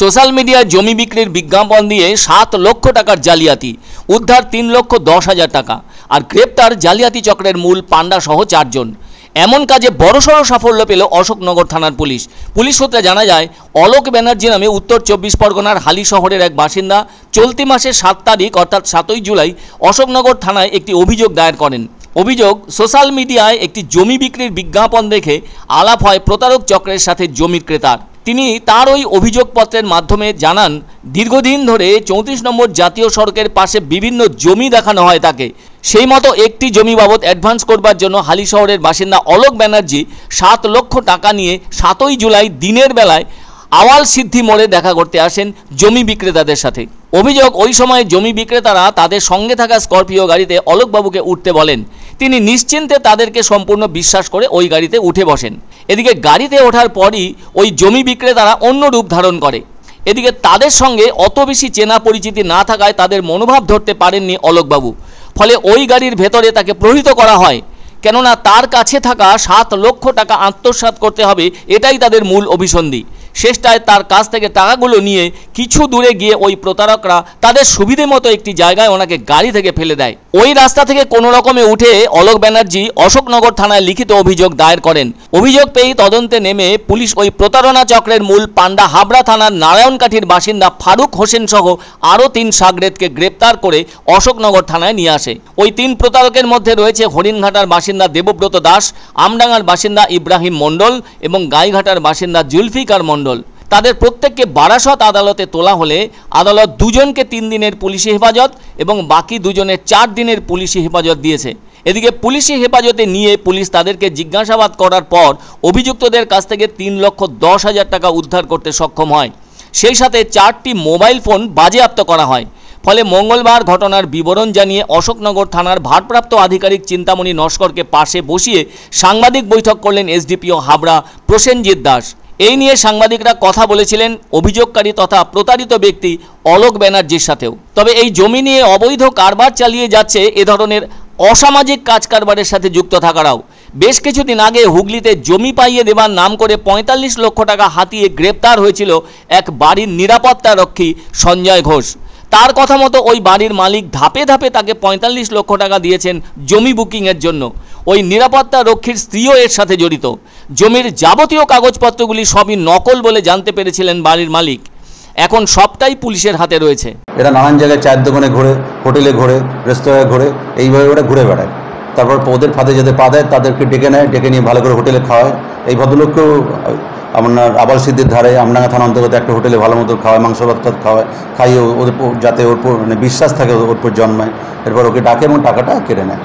Social মিডিয়ায় জমি বিক্রির বিজ্ঞাপন দিয়ে 7 লক্ষ টাকার জালিয়াতি, উদ্ধার 3,10,000 টাকা। আর গ্রেপ্তার জালিয়াতি চক্রের মূল পান্ডা সহ 4 জন। এমন কাজে বড়সড় সাফল্য পেল অশোকনগর থানার পুলিশ। পুলিশ সূত্রে জানা যায়, অলোক ব্যানার্জি নামে উত্তর 24 পরগনার হালি শহরের এক বাসিন্দা চলতি মাসের 7 তারিখ অর্থাৎ 7ই জুলাই অশোকনগর থানায় একটি অভিযোগ দায়ের করেন। অভিযোগ, সোশ্যাল মিডিয়ায় একটি জমি বিক্রির বিজ্ঞাপন দেখে আলাপ হয় প্রতারক চক্রের সাথে জমির ক্রেতার। তিনি তার ওই অভিযোগপত্রের মাধ্যমে জানান, দীর্ঘদিন ধরে 34 নম্বর জাতীয় সড়কের পাশে বিভিন্ন জমি দেখানো হয় তাকে। সেই মতো একটি জমি বাবদ অ্যাডভান্স করবার জন্য হালি শহরের বাসিন্দা অলোক ব্যানার্জি 7 লক্ষ টাকা নিয়ে 7ই জুলাই দিনের বেলায় আওয়াল সিদ্ধি মোড়ে দেখা করতে আসেন জমি বিক্রেতাদের সাথে। অভিযোগ, ওই সময় জমি বিক্রেতারা তাদের সঙ্গে থাকা স্করপিও গাড়িতে অলোকবাবুকে উঠতে বলেন। তিনি নিশ্চিন্তে তাদেরকে সম্পূর্ণ বিশ্বাস করে ওই গাড়িতে উঠে বসেন। এদিকে গাড়িতে ওঠার পরই ওই জমি বিক্রেতারা অন্য রূপ ধারণ করে। এদিকে তাদের সঙ্গে অত বেশি চেনা পরিচিতি না থাকায় তাদের মনোভাব ধরতে পারেননি অলোকবাবু। ফলে ওই গাড়ির ভেতরে তাকে প্রহৃত করা হয়, কেননা তার কাছে থাকা 7 লক্ষ টাকা আত্মসাৎ করতে হবে, এটাই তাদের মূল অভিসন্ধি। শেষটায় তার কাছ থেকে টাকাগুলো নিয়ে কিছু দূরে গিয়ে ওই প্রতারকরা তাদের সুবিধে মতো একটি জায়গায় ওনাকে গাড়ি থেকে ফেলে দেয়। ওই রাস্তা থেকে কোনো রকমে উঠে অলোক ব্যানার্জি অশোকনগর থানায় লিখিত অভিযোগ দায়ের করেন। অভিযোগ পেয়ে তদন্তে নেমে পুলিশ ওই প্রতারণা চক্রের মূল পান্ডা হাবড়া থানার নারায়ণকাঠির বাসিন্দা ফারুক হোসেন সহ আরও 3 সাগরেদকে গ্রেপ্তার করে অশোকনগর থানায় নিয়ে আসে। ওই 3 প্রতারকের মধ্যে রয়েছে হরিণঘাটার বাসিন্দা দেবব্রত দাস, আমডাঙ্গার বাসিন্দা ইব্রাহিম মণ্ডল এবং গাইঘাটার বাসিন্দা জুলফিকার মণ্ডল। তাদের প্রত্যেককে বারাসত আদালতে তোলা হলে আদালত 2 জনকে 3 দিনের পুলিশি হেফাজত এবং বাকি 2 জনের 4 দিনের পুলিশি হেফাজত দিয়েছে। এদিকে পুলিশি হেফাজতে নিয়ে পুলিশ তাদেরকে জিজ্ঞাসাবাদ করার পর অভিযুক্তদের কাছ থেকে 3,10,000 টাকা উদ্ধার করতে সক্ষম হয়। সেই সাথে 4টি মোবাইল ফোন বাজেয়াপ্ত করা হয়। ফলে মঙ্গলবার ঘটনার বিবরণ জানিয়ে অশোকনগর থানার ভারপ্রাপ্ত আধিকারিক চিন্তামণি নস্করকে পাশে বসিয়ে সাংবাদিক বৈঠক করলেন এসডিপিও হাবড়া প্রসেনজিৎ দাস। এই নিয়ে সাংবাদিকরা কথা বলেছিলেন অভিযোগকারী তথা প্রতারিত ব্যক্তি অলোক ব্যানার্জির সাথেও। তবে এই জমি নিয়ে অবৈধ কারবার চালিয়ে যাচ্ছে এ ধরনের অসামাজিক কাজ কারবারের সাথে যুক্ত থাকারাও। বেশ কিছুদিন আগে হুগলিতে জমি পাইয়ে দেওয়ার নাম করে 45 লক্ষ টাকা হাতিয়ে গ্রেপ্তার হয়েছিল এক বাড়ির নিরাপত্তা রক্ষী সঞ্জয় ঘোষ। তার কথা মতো ওই বাড়ির মালিক ধাপে ধাপে তাকে 45 লক্ষ টাকা দিয়েছেন জমি বুকিংয়ের জন্য। ওই নিরাপত্তা রক্ষীর স্ত্রীও এর সাথে জড়িত। জমির যাবতীয় কাগজপত্রগুলি সবই নকল বলে জানতে পেরেছিলেন বাড়ির মালিক। এখন সবটাই পুলিশের হাতে রয়েছে। এরা নানান জায়গায় চায়ের দোকানে ঘোরে, হোটেলে ঘোরে, রেস্তোরাঁয় ঘোরে, এইভাবে ওরা ঘুরে বেড়ায়। তারপর ওদের ফাঁদে যাতে পা দেয় তাদেরকে ডেকে নেয়, ডেকে নিয়ে ভালো করে হোটেলে খাওয়ায়। এই ভদ্রলোককেও আপনার আবাল সিদ্ধির ধারে আমডাঙ্গা থানা অন্তর্গত একটা হোটেলে ভালো মতো খাওয়ায়, মাংস ভাত খাওয়ায়, খাইয়ে ওদের যাতে ওর মানে বিশ্বাস থাকে ওর উপর জন্মায়। এরপর ওকে ডাকে এবং টাকাটা কেড়ে নেয়।